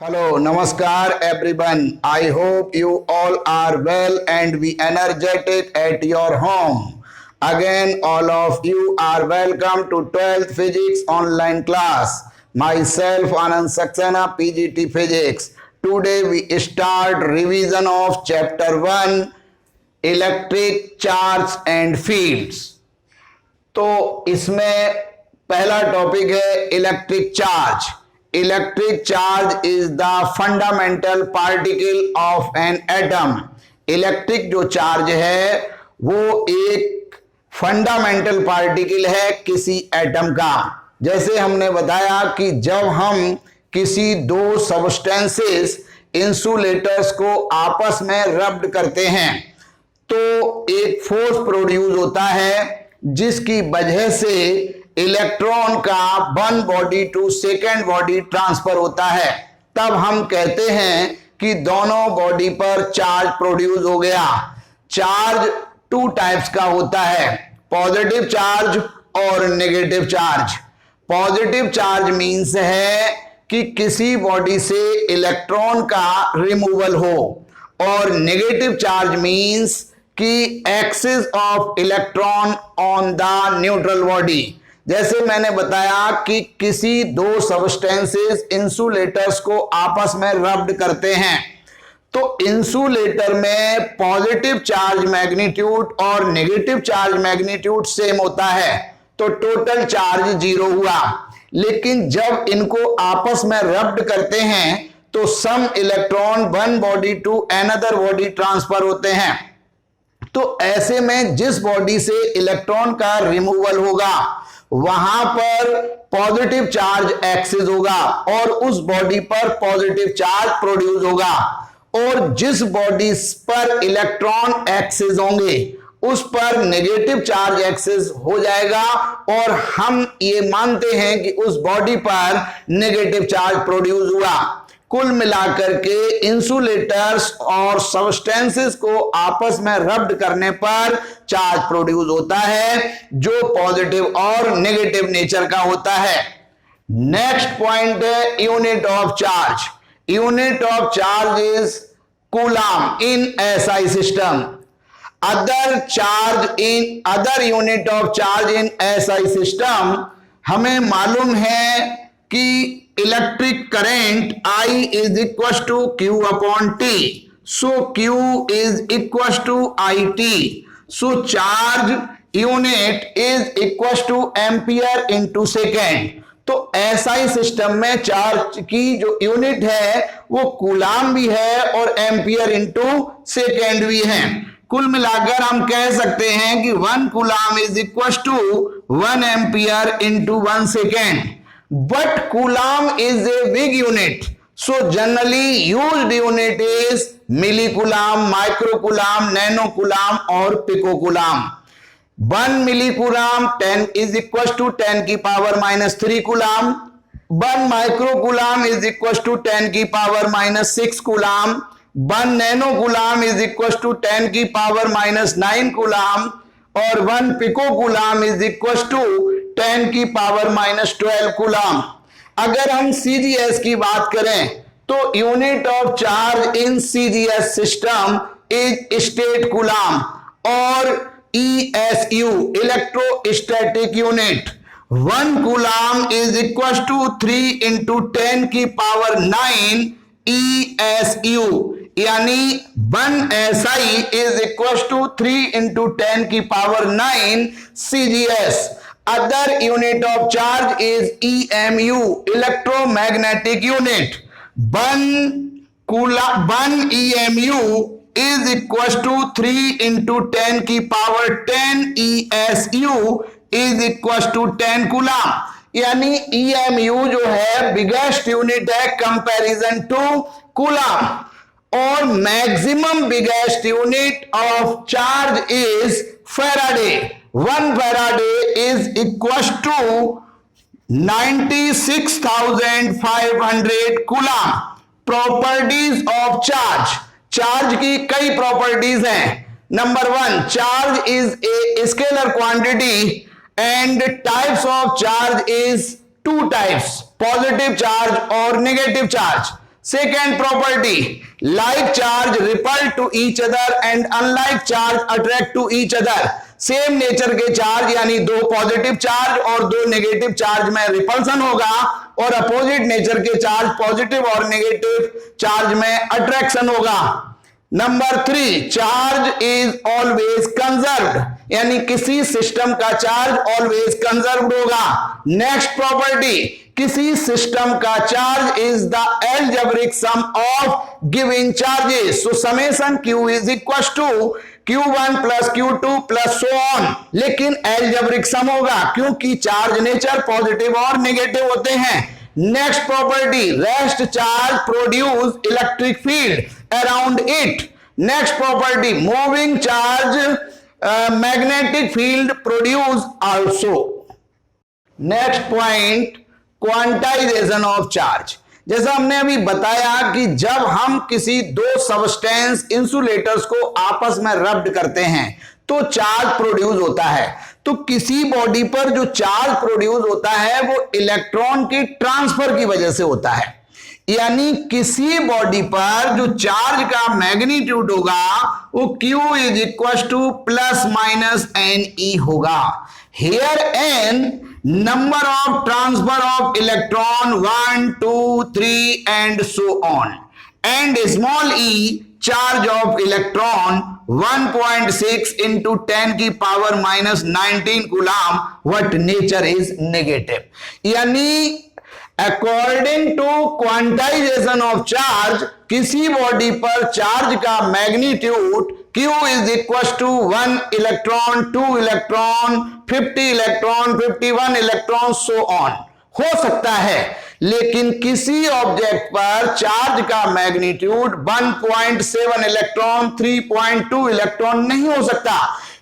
Hello, Namaskar everyone. I hope you all are well and be energetic at your home. Again, all of you are welcome to 12th Physics online class. Myself, Anand Saxena, PGT Physics. Today we start revision of chapter 1, Electric Charge and Fields. तो इसमें पहला topic है electric charge. Electric charge is the fundamental particle of an atom. Electric जो charge है वो एक fundamental particle है किसी एटम का. जैसे हमने बताया कि जब हम किसी दो सबस्टेंसेस इंसुलेटर्स को आपस में रब्ड करते हैं तो एक फोर्स प्रोड्यूस होता है जिसकी वजह से इलेक्ट्रॉन का one body to second body transfer होता है. तब हम कहते हैं कि दोनों बॉडी पर चार्ज प्रोड्यूस हो गया. चार्ज टू टाइप्स का होता है, पॉजिटिव चार्ज और negative charge. Positive charge means है कि किसी बॉडी से इलेक्ट्रॉन का रिमूवल हो, और नेगेटिव चार्ज मीन्स कि axis of electron on the neutral body. जैसे मैंने बताया कि किसी दो सबस्टेंसेस इंसुलेटर्स को आपस में रब्ड करते हैं तो इंसुलेटर में पॉजिटिव चार्ज मैग्नीट्यूड और नेगेटिव चार्ज मैग्नीट्यूड सेम होता है, तो टोटल चार्ज 0 हुआ. लेकिन जब इनको आपस में रब्ड करते हैं तो some electron one body to another body transfer होते हैं. तो ऐसे में जिस बॉडी से इलेक्ट्रॉन का रिमूवल होगा वहां पर पॉजिटिव चार्ज एक्सिस होगा और उस बॉडी पर पॉजिटिव चार्ज प्रोड्यूस होगा, और जिस बॉडी पर इलेक्ट्रॉन एक्सिस होंगे उस पर नेगेटिव चार्ज एक्सिस हो जाएगा, और हम ये मानते हैं कि उस बॉडी पर नेगेटिव चार्ज प्रोड्यूस हुआ. कुल मिलाकर के इंसुलेटर्स और सबस्टेंसेस को आपस में रब्ड करने पर चार्ज प्रोड्यूस होता है जो पॉजिटिव और नेगेटिव नेचर का होता है. नेक्स्ट पॉइंट है unit of charge. Unit of charge is coulomb in SI system. Other unit of charge in SI system हमें मालूम है कि electric current I is equals to Q upon T. So Q is equals to IT. So charge unit is equals to ampere into second. तो SI system में charge की जो unit है वो कूलम भी है और एम्पियर इंटू सेकेंड भी है. कुल मिलाकर हम कह सकते हैं कि 1 coulomb is equal to 1 ampere into 1 second. But coulomb is a big unit, so generally used unit is millicoulomb, microcoulomb, nanocoulomb और picocoulomb. 1 millicoulomb 10 is equals to 10 की power minus 3 coulomb. 1 microcoulomb is equals to 10 की power minus 6 coulomb. 1 nanocoulomb is equals to 10 की power minus 9 coulomb, और 1 picocoulomb is equals to 10 की power minus 12 coulomb. अगर हम CGS की बात करें तो unit of charge in CGS system is stat coulomb, और ESU electrostatic unit 1 coulomb is equal to 3 into 10 की पावर 9 ईएसयू, यानी 1 SI is equal to 3 into 10 की power 9 CGS. Other unit of charge is EMU, electromagnetic unit. 1 EMU is equals to 3 into 10 की power 10 ESU is equals to 10 coulomb. यानी EMU जो है biggest unit है comparison to coulomb, और maximum biggest unit of charge is Faraday. 1 Faraday is equals to 96,500 coulomb. Properties of charge. Charge की कई properties हैं. Number 1, charge is a scalar quantity and types of charge is 2 types, positive charge और negative charge. Second property, like charge repel to each other and unlike charge attract to each other. Same nature के charge यानी दो positive charge और दो negative charge में repulsion होगा और opposite nature के चार्ज पॉजिटिव और नेगेटिव चार्ज में अट्रैक्शन होगा। Number 3, charge is always conserved, यानी किसी सिस्टम का चार्ज ऑलवेज कंजर्व्ड होगा। नेक्स्ट प्रॉपर्टी, किसी सिस्टम का charge is the algebraic sum of given charges, so summation Q is equal to Q1 plus Q2 plus so on, लेकिन algebraic sum होगा क्योंकि charge nature positive और negative होते हैं। Next property, rest charge produce electric field around it. Next property, moving charge magnetic field produce also. Next point, quantization of charge. जैसा हमने अभी बताया कि जब हम किसी दो सबस्टेंस इंसुलेटर्स को आपस में रब्ड करते हैं तो चार्ज प्रोड्यूस होता है। तो किसी बॉडी पर जो चार्ज प्रोड्यूस होता है वो इलेक्ट्रॉन के ट्रांसफर की वजह से होता है, यानी किसी बॉडी पर जो चार्ज का मैग्नीट्यूड होगा वो Q is equal two plus minus NE होगा। Here N number of transfer of electron 1, 2, 3 and so on, and small e charge of electron 1.6 into 10 की power minus 19 coulomb, what nature is negative। यानी according to quantization of charge किसी body पर charge का magnitude Q is equal to 1 electron, 2 electron, 50 electron, 51 electron, so on हो सकता है, लेकिन किसी ऑब्जेक्ट पर चार्ज का मैग्नीट्यूड 1.7 इलेक्ट्रॉन, 3.2 इलेक्ट्रॉन नहीं हो सकता,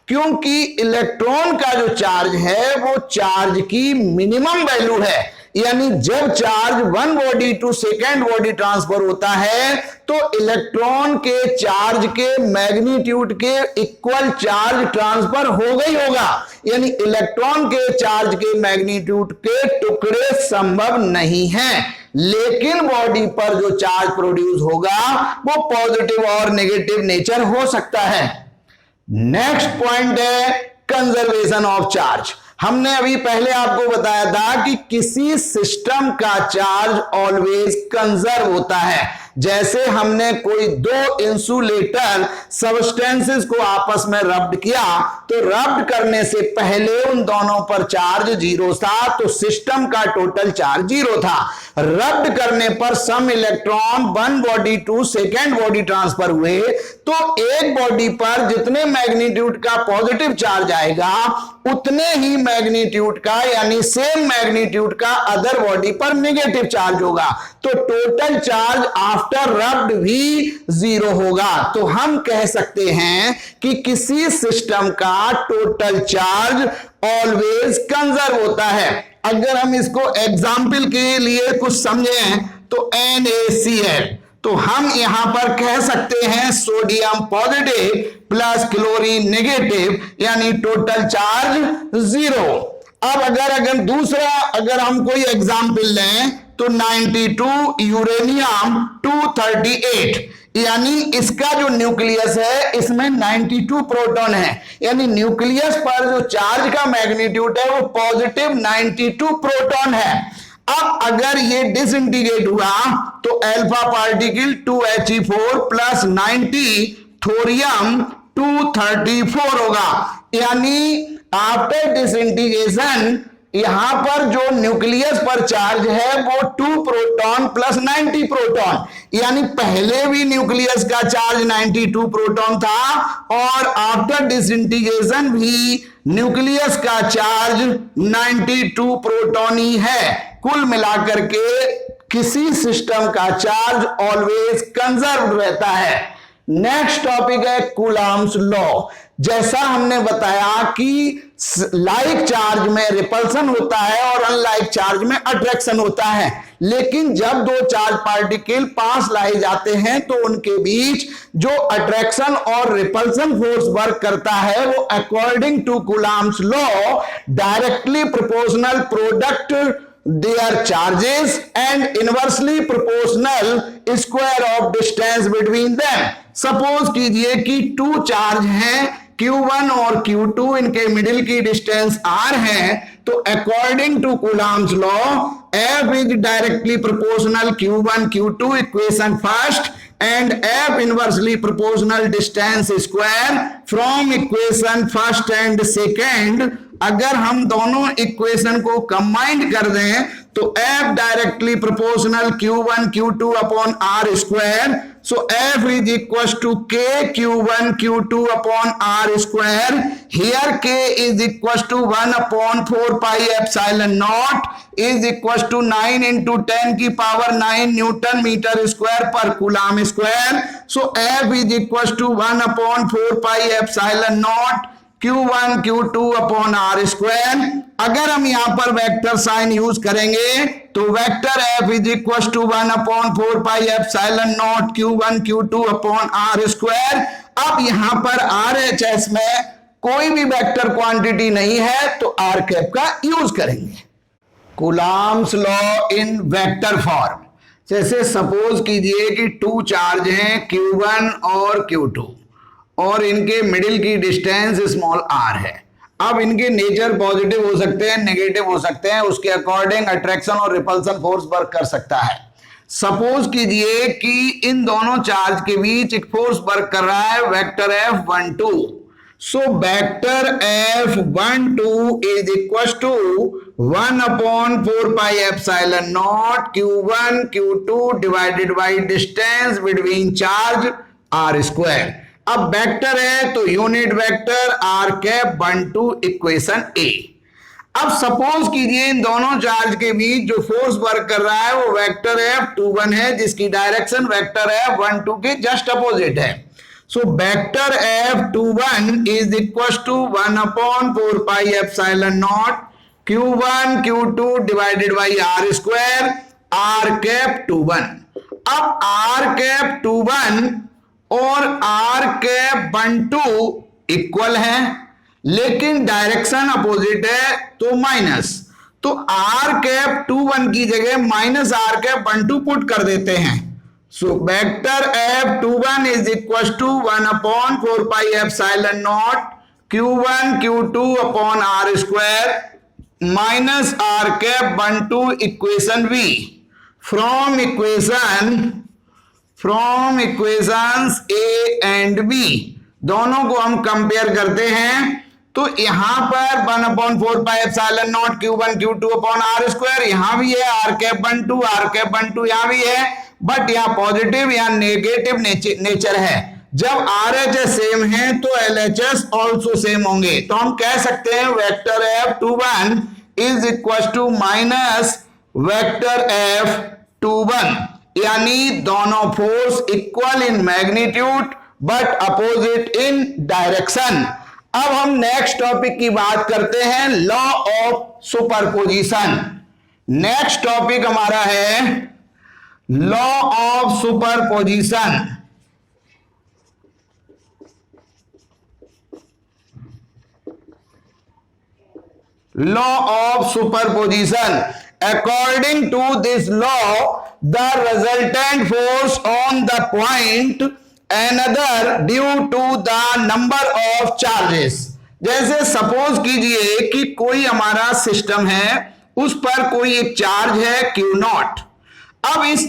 क्योंकि इलेक्ट्रॉन का जो चार्ज है वो चार्ज की मिनिमम वैल्यू है। यानी जब charge one body to second body transfer होता है तो इलेक्ट्रॉन के चार्ज के मैग्नीट्यूड के इक्वल चार्ज ट्रांसफर होगा ही होगा, यानी इलेक्ट्रॉन के चार्ज के मैग्नीट्यूड के टुकड़े संभव नहीं हैं, लेकिन बॉडी पर जो चार्ज प्रोड्यूस होगा वो पॉजिटिव और नेगेटिव नेचर हो सकता है। नेक्स्ट पॉइंट है कंजर्वेशन ऑफ चार्ज। हमने अभी पहले आपको बताया था कि किसी सिस्टम का चार्ज ऑलवेज कंजर्व होता है। जैसे हमने कोई दो इंसुलेटर सबस्टेंसेस को आपस में रब्ड किया तो रब्ड करने से पहले उन दोनों पर चार्ज 0 था, तो सिस्टम का टोटल चार्ज 0 था। रब्ड करने पर some electron one body to second body transfer हुए तो एक बॉडी पर जितने मैग्नीट्यूड का पॉजिटिव चार्ज आएगा उतने ही मैग्नीट्यूड का यानी सेम मैग्नीट्यूड का अदर बॉडी पर नेगेटिव चार्ज होगा, तो टोटल चार्ज आफ्टर रब्ड भी 0 होगा। तो हम कह सकते हैं कि किसी सिस्टम का टोटल चार्ज ऑलवेज कंजर्व होता है। अगर हम इसको एग्जाम्पल के लिए कुछ समझें तो NaCl, तो हम यहां पर कह सकते हैं sodium positive plus chlorine negative, यानी टोटल चार्ज 0। अब अगर दूसरा अगर हम कोई एग्जाम्पल लें तो 92 यूरेनियम 238, यानी इसका जो न्यूक्लियस है इसमें 92 प्रोटॉन है, यानी न्यूक्लियस पर जो चार्ज का मैग्नीट्यूड है वो पॉजिटिव 92 प्रोटॉन है। अब अगर ये डिसइंटीग्रेट हुआ तो alpha particle 2He4 plus 90 thorium 234 होगा, यानी आफ्टर डिसइंटीग्रेशन यहां पर जो न्यूक्लियस पर चार्ज है वो 2 प्रोटॉन प्लस 90 प्रोटॉन, यानी पहले भी न्यूक्लियस का चार्ज 92 प्रोटॉन था और आफ्टर डिसइंटीग्रेशन भी न्यूक्लियस का चार्ज 92 प्रोटॉन ही है। कुल मिलाकर के किसी सिस्टम का चार्ज ऑलवेज कंजर्व्ड रहता है। नेक्स्ट टॉपिक है कूलम्ब्स लॉ। जैसा हमने बताया कि लाइक चार्ज में रिपल्सन होता है और अनलाइक चार्ज में अट्रैक्शन होता है, लेकिन जब दो चार्ज पार्टिकल पास लाए जाते हैं तो उनके बीच जो अट्रैक्शन और रिपल्सन फोर्स वर्क करता है वो according to Coulomb's law directly proportional product their charges and inversely proportional square of distance between them. Suppose कीजिए कि टू चार्ज हैं Q1 और Q2, इनके मिडिल की डिस्टेंस R है, तो according to coulomb's law F is directly proportional Q1 Q2 equation first and F inversely proportional distance square from equation first and second. अगर हम दोनों इक्वेशन को कंबाइन कर दें तो F directly proportional Q1 Q2 upon R square, so F is equal to K Q1 Q2 upon R square. Here K is equal to 1 upon 4 pi epsilon naught is equal to 9 into 10 की power 9 newton metre square per coulomb square. So F is equal to 1 upon 4 pi epsilon naught Q1 Q2 upon R square. अगर हम यहां पर vector sign use करेंगे तो vector F is equal to 1 upon 4 pi epsilon naught Q1 Q2 upon R square. अब यहां पर RHS में कोई भी वेक्टर क्वांटिटी नहीं है तो R कैप का यूज करेंगे. Coulomb's law in vector form. जैसे सपोज कीजिए कि टू चार्ज हैं Q1 और Q2 और इनके मिडिल की डिस्टेंस स्मॉल r है. अब इनके नेचर पॉजिटिव हो सकते हैं, नेगेटिव हो सकते हैं, उसके अकॉर्डिंग अट्रैक्शन और रिपल्सन फोर्स वर्क कर सकता है. सपोज कीजिए कि इन दोनों चार्ज के बीच एक फोर्स वर्क कर रहा है vector F12. So vector F12 is equal to 1 upon 4 pi epsilon naught Q1 Q2 divided by distance between charge R square. अब वेक्टर है तो unit vector R cap 12 equation A. अब suppose कीजिए इन दोनों चार्ज के बीच जो फोर्स वर्क कर रहा है वो वेक्टर F21 है जिसकी डायरेक्शन वेक्टर F12 के जस्ट अपोजिट है. So vector F21 is equal to 1 upon 4 pi epsilon naught Q1 Q2 divided by R square R cap 21. अब R कैप 21 और R कैप 12 इक्वल है लेकिन डायरेक्शन अपोजिट है तो माइनस, तो R cap 21 की जगह माइनस R कैप 12 पुट कर देते हैं. So vector F21 is equal to 1 upon 4 pi epsilon naught Q1 Q2 upon R square minus R cap 12 equation V. From equations A and B दोनों को हम compare करते हैं तो यहां पर 1 upon 4 pi epsilon naught Q1 Q2 upon R square यहां भी है, R कैप 12 यहां भी है, बट यहां पॉजिटिव या नेगेटिव नेचर है. जब RHS सेम है तो LHS ऑल्सो सेम होंगे, तो हम कह सकते हैं vector F21 is equal to minus vector F21, यानी दोनों force equal in magnitude but opposite in direction. अब हम नेक्स्ट टॉपिक की बात करते हैं law of superposition. Next topic हमारा है law of superposition. Law of superposition. According to this law, the resultant force on the point another due to the number of charges. जैसे suppose कीजिए कि कोई हमारा सिस्टम है, उस पर कोई एक चार्ज है Q0. अब इस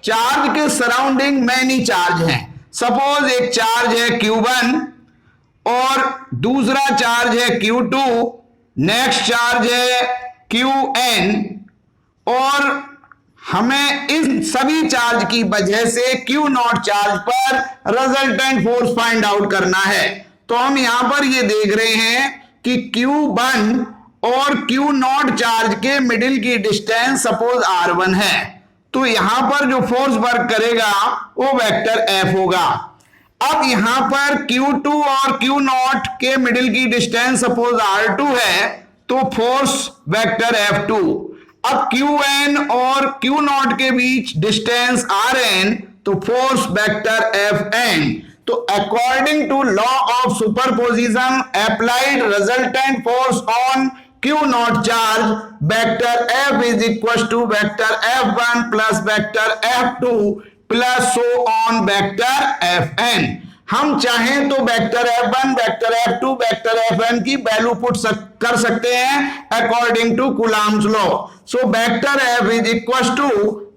चार्ज के सराउंडिंग मैनी चार्ज हैं. सपोज एक चार्ज है Q1 और दूसरा चार्ज है Q2, नेक्स्ट चार्ज है Qn, और हमें इन सभी चार्ज की वजह से Q0 चार्ज पर रिजल्टेंट फोर्स फाइंड आउट करना है. तो हम यहां पर ये देख रहे हैं कि Q1 और Q0 चार्ज के मिडिल की डिस्टेंस सपोज R1 है, तो यहां पर जो फोर्स वर्क करेगा वो वेक्टर F होगा. अब यहां पर Q2 और Q0 के मिडिल की डिस्टेंस सपोज R2 है, तो फोर्स वेक्टर F2. अब Qn और Q0 के बीच डिस्टेंस Rn, तो फोर्स वेक्टर Fn. तो according to law of superposition applied resultant force on Q naught charge vector F is equals to vector F1 plus vector F2 plus so on vector Fn। हम चाहें तो vector F1, vector F2, vector Fn की value put कर सकते हैं according to Coulomb's law. So vector F is equal to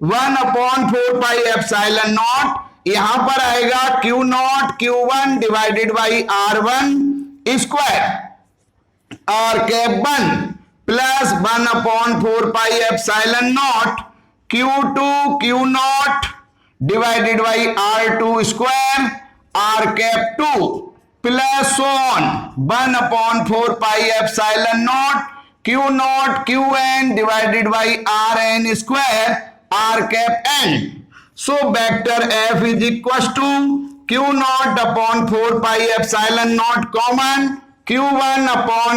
1/4 pi epsilon naught, यहां पर आएगा Q naught Q1 divided by R1 square और cap 1 plus 1/4 pi epsilon naught Q2 Q naught divided by R2 square are cap 2 plus on 1/4 pi epsilon naught Q naught Qn by बाई Rn square are cap n। So vector F is equal to Q naught upon 4 pi epsilon naught common Q1 upon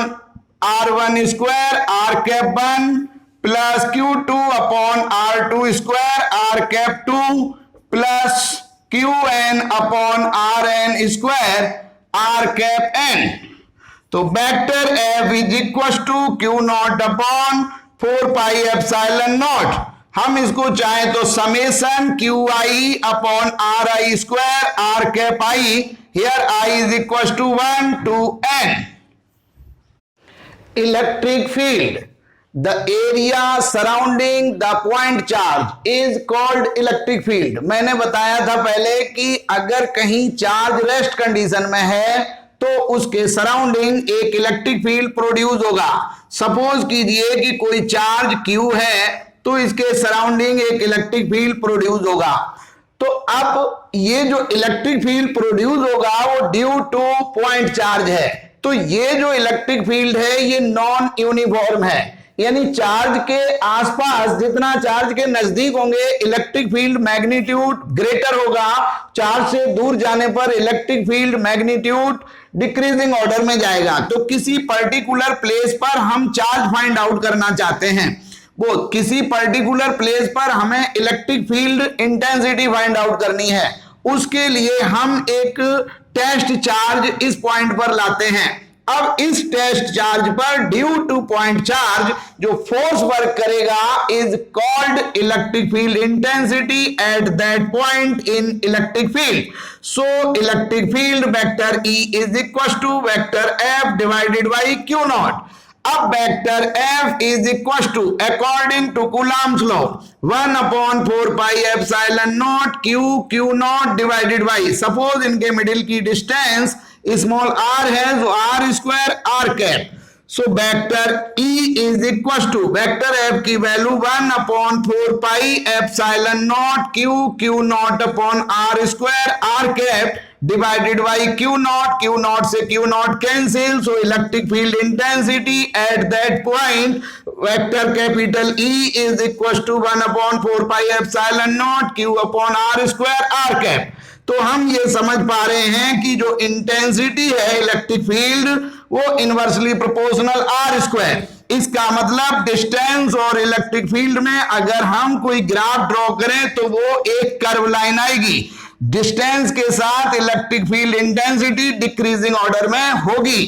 R1 square are cap 1 plus Q2 upon R2 square are cap 2 plus Qn upon Rn square are cap n। तो vector F is equal to Q naught upon 4 pi epsilon naught, हम इसको चाहें तो summation QI upon RI square are cap I, here I is equal to 1 to n। Electric field, the area surrounding the point charge is called electric field। मैंने बताया था पहले कि अगर कहीं चार्ज रेस्ट कंडीशन में है तो उसके सराउंडिंग एक इलेक्ट्रिक फील्ड प्रोड्यूस होगा। सपोज कीजिए कि कोई चार्ज Q है तो इसके सराउंडिंग एक इलेक्ट्रिक फील्ड प्रोड्यूस होगा। तो अब ये जो इलेक्ट्रिक फील्ड प्रोड्यूस होगा वो ड्यू टू पॉइंट चार्ज है। तो ये जो इलेक्ट्रिक फील्ड है ये नॉन यूनिफॉर्म है, यानी चार्ज के आसपास जितना चार्ज के नजदीक होंगे इलेक्ट्रिक फील्ड मैग्नीट्यूड ग्रेटर होगा, चार्ज से दूर जाने पर electric field magnitude decreasing order में जाएगा। तो किसी पर्टिकुलर प्लेस पर हम चार्ज फाइंड आउट करना चाहते हैं, वो किसी पर्टिकुलर प्लेस पर हमें electric field intensity find out करनी है, उसके लिए हम एक टेस्ट चार्ज इस पॉइंट पर लाते हैं। अब इस टेस्ट चार्ज पर ड्यू टू पॉइंट चार्ज जो फोर्स वर्क करेगा is called electric field intensity at that point in electric field. So electric field vector E is equal to vector F divided by Q नॉट। अब vector F is equal to according to Coulomb's law 1/4 pi epsilon naught Q naught divided by, suppose इनके middle की distance small r है जो r square are cap. So vector E is equal to vector F की value 1/4 pi epsilon naught Q naught upon r square are cap divided by Q naught से Q naught cancel, so electric field intensity at that point vector capital E is equal to 1/4 pi epsilon naught Q upon r square are cap. तो हम ये समझ पा रहे हैं कि जो इंटेंसिटी है इलेक्ट्रिक फील्ड वो इनवर्सली प्रोपोर्शनल आर स्क्वायर। इसका मतलब डिस्टेंस और इलेक्ट्रिक फील्ड में अगर हम कोई ग्राफ ड्रॉ करें तो वो एक कर्व लाइन आएगी, डिस्टेंस के साथ electric field intensity decreasing order में होगी।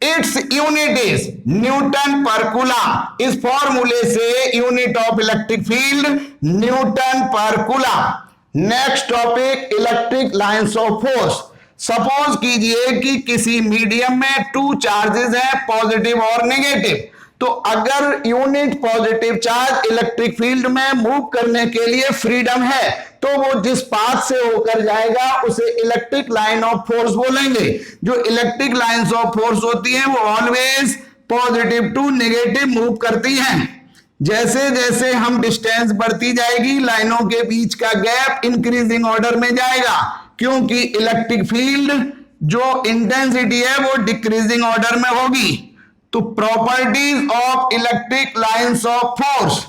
Its unit is newton per coulomb. इस फॉर्मूले से unit of electric field newton per coulomb. Next topic electric lines of force. Suppose कीजिए कि किसी मीडियम में टू चार्जेस हैं पॉजिटिव और नेगेटिव, तो अगर unit positive charge electric field में मूव करने के लिए फ्रीडम है तो वो जिस पाथ से होकर जाएगा उसे इलेक्ट्रिक लाइन ऑफ फोर्स बोलेंगे। जो इलेक्ट्रिक लाइंस ऑफ फोर्स होती हैं वो always positive to negative move करती हैं। जैसे जैसे हम डिस्टेंस बढ़ती जाएगी लाइनों के बीच का गैप इंक्रीजिंग ऑर्डर में जाएगा, क्योंकि इलेक्ट्रिक फील्ड जो इंटेंसिटी है वो डिक्रीजिंग ऑर्डर में होगी। तो properties of electric lines of force,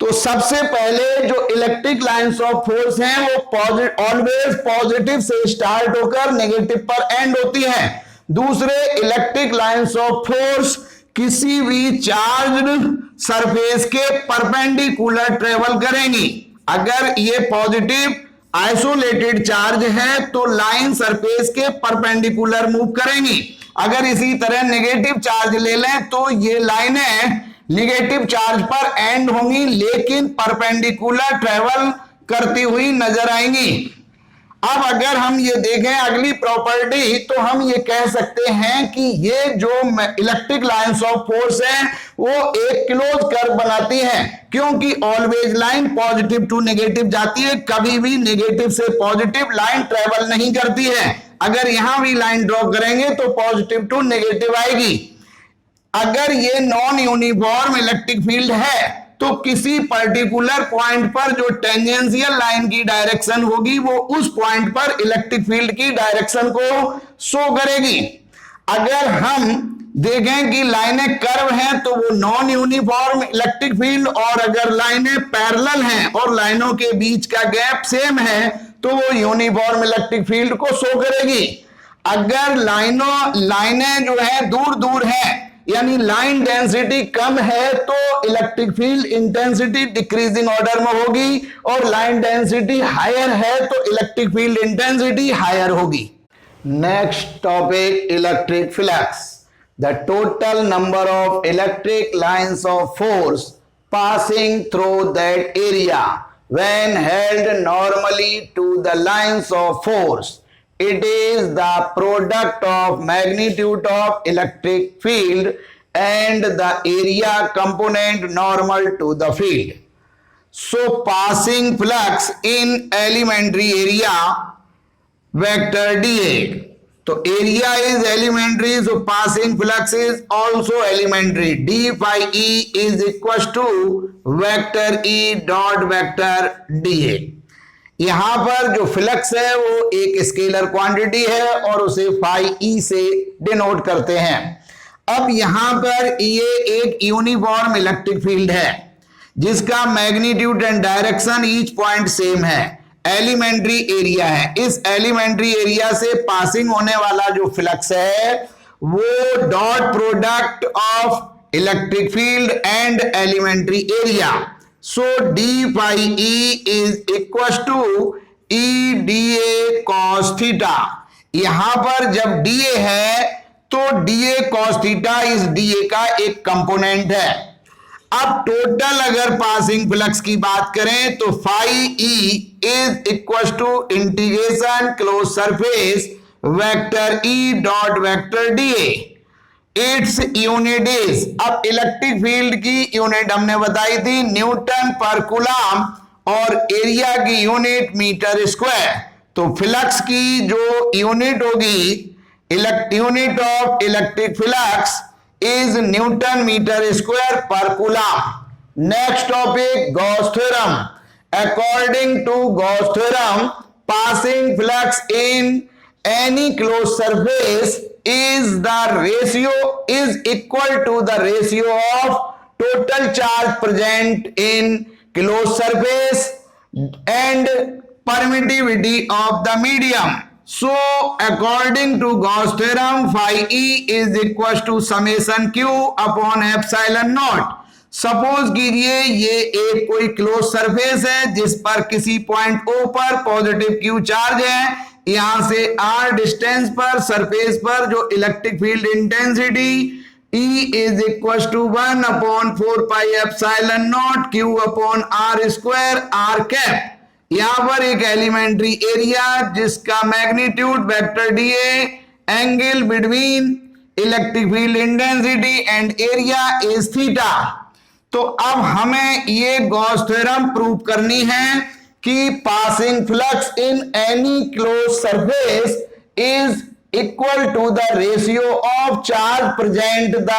तो सबसे पहले जो इलेक्ट्रिक लाइंस ऑफ फोर्स हैं वो ऑलवेज पॉजिटिव से स्टार्ट होकर नेगेटिव पर एंड होती हैं। दूसरे, इलेक्ट्रिक लाइंस ऑफ फोर्स किसी भी चार्ज सरफेस के परपेंडिकुलर ट्रेवल करेंगी। अगर ये पॉजिटिव आइसोलेटेड चार्ज है तो लाइन सरफेस के परपेंडिकुलर मूव करेंगी। अगर इसी तरह नेगेटिव चार्ज ले लें तो ये लाइनें नेगेटिव चार्ज पर एंड होंगी, लेकिन परपेंडिकुलर ट्रेवल करती हुई नजर आएंगी। अब अगर हम ये देखें अगली प्रॉपर्टी, तो हम ये कह सकते हैं कि ये जो इलेक्ट्रिक लाइंस ऑफ फोर्स है वो एक क्लोज कर्व बनाती हैं, क्योंकि always line positive to negative जाती है, कभी भी नेगेटिव से पॉजिटिव लाइन ट्रेवल नहीं करती है। अगर यहां भी लाइन ड्रॉ करेंगे तो पॉजिटिव टू नेगेटिव आएगी। अगर ये नॉन यूनिफॉर्म इलेक्ट्रिक फील्ड है तो किसी पर्टिकुलर पॉइंट पर जो टेंजेंशियल लाइन की डायरेक्शन होगी वो उस पॉइंट पर इलेक्ट्रिक फील्ड की डायरेक्शन को शो करेगी। अगर हम देखें कि लाइनें कर्व हैं तो वो नॉन यूनिफॉर्म इलेक्ट्रिक फील्ड, और अगर लाइनें पैरेलल हैं और लाइनों के बीच का गैप सेम है तो वो यूनिफॉर्म इलेक्ट्रिक फील्ड को शो करेगी। अगर लाइनें जो है दूर दूर हैं, यानी लाइन डेंसिटी कम है, तो electric field intensity decreasing order में होगी, और लाइन डेंसिटी हायर है तो इलेक्ट्रिक फील्ड इंटेंसिटी हायर होगी। Next topic, electric flux. The total number of electric lines of force passing through that area when held normally to the lines of force. It is the product of magnitude of electric field and the area component normal to the field. So passing flux in elementary area vector dA. So area is elementary, so passing flux is also elementary. d phi e is equals to vector E dot vector dA. यहां पर जो flux है वो एक scalar quantity है और उसे phi E से डिनोट करते हैं। अब यहां पर ये एक यूनिफॉर्म इलेक्ट्रिक फील्ड है जिसका magnitude and direction each point same है, एलिमेंट्री एरिया है। इस एलिमेंट्री एरिया से पासिंग होने वाला जो फ्लक्स है वो dot product of electric field and elementary area. So d phi e is equals to e dA cos theta. यहां पर जब dA है तो dA cos theta इस dA का एक कंपोनेंट है। अब टोटल अगर पासिंग फ्लक्स की बात करें तो phi e is equals to integration close surface vector E dot vector dA. Its unit is, अब इलेक्ट्रिक फील्ड की यूनिट हमने बताई थी न्यूटन पर कूलम और एरिया की यूनिट मीटर स्क्वायर। तो फ्लक्स की जो यूनिट होगी, unit of electric flux is newton metre square per coulomb. Next topic, Gauss theorem. According to Gauss theorem, passing flux in any closed surface is equal to the ratio of total charge present in closed surface and permittivity of the medium. So according to Gauss theorem, phi E is equals to summation Q upon epsilon naught. Suppose कीजिए ये एक कोई close surface है जिस पर किसी point O पर positive Q charge है। यहां से R डिस्टेंस पर सरफेस पर जो electric field intensity E is equal to 1 upon 4 pi epsilon naught Q upon R square R cap. यहां पर एक एलिमेंट्री एरिया जिसका magnitude vector dA, angle between electric field intensity and area is theta. तो अब हमें ये Gauss theorem prove करनी है कि passing flux in any close surface is equal to the ratio of charge present the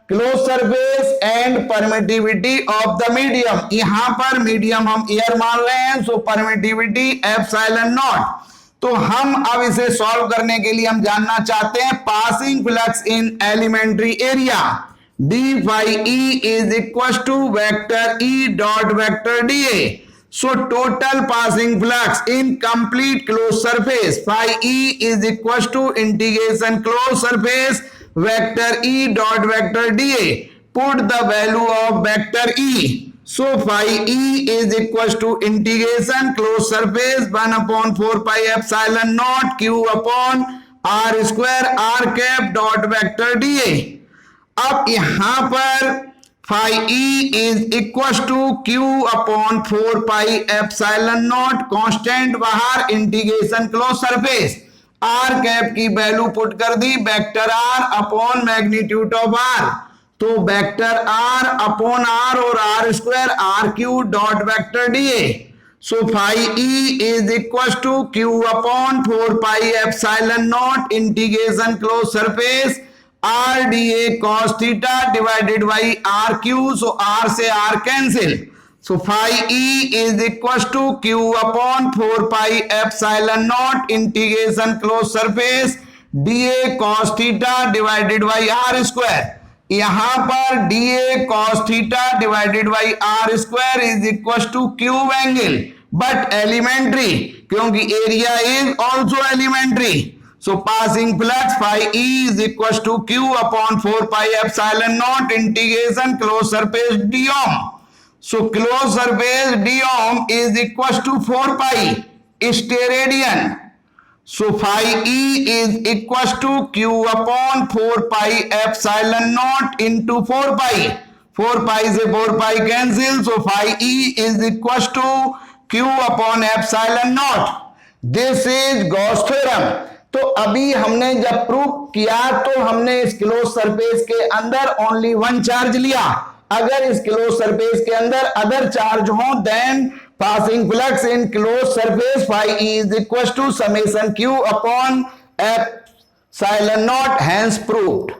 close surface and permittivity of the medium. यहां पर medium हम एयर मान रहे हैं, सो परमिटिविटी एप्सिलॉन नॉट। तो हम अब इसे सॉल्व करने के लिए हम जानना चाहते हैं passing flux in elementary area. d phi e is equals to vector E dot vector dA. So total passing flux in complete closed surface phi E is equals to integration closed surface vector E dot vector dA. Put the value of vector E. So phi E is equals to integration closed surface 1 upon 4 pi epsilon naught Q upon r square are cap dot vector d A. अब यहां पर phi E is equal to Q upon 4 pi epsilon naught, constant बाहर, integration close surface, r cap की value put कर दी, vector r upon magnitude of r, तो vector r upon r और r square r Q dot vector d A. So phi E is equal to Q upon 4 pi epsilon naught integration close surface r d A cos theta divided by r Q, so r से r cancel, so phi E is equal to Q upon 4 pi epsilon naught integration close surface d A cos theta divided by r square. यहां पर d A cos theta divided by r square is equal to cube angle, but elementary, क्योंकि area is also elementary. So passing flux phi E is equal to Q upon 4 pi epsilon naught integration closed surface d ohm. So closed surface d ohm is equal to 4 pi steradian. So phi E is equal to Q upon 4 pi epsilon naught into 4 pi. 4 pi से 4 pi cancel. So phi E is equal to Q upon epsilon naught. This is Gauss theorem. तो अभी हमने जब prove किया तो हमने इस close surface के अंदर ओनली वन चार्ज लिया। अगर इस क्लोज सरफेस के अंदर अदर चार्ज हो then passing flux in close surface phi E is equal to summation Q upon epsilon naught, hence proved.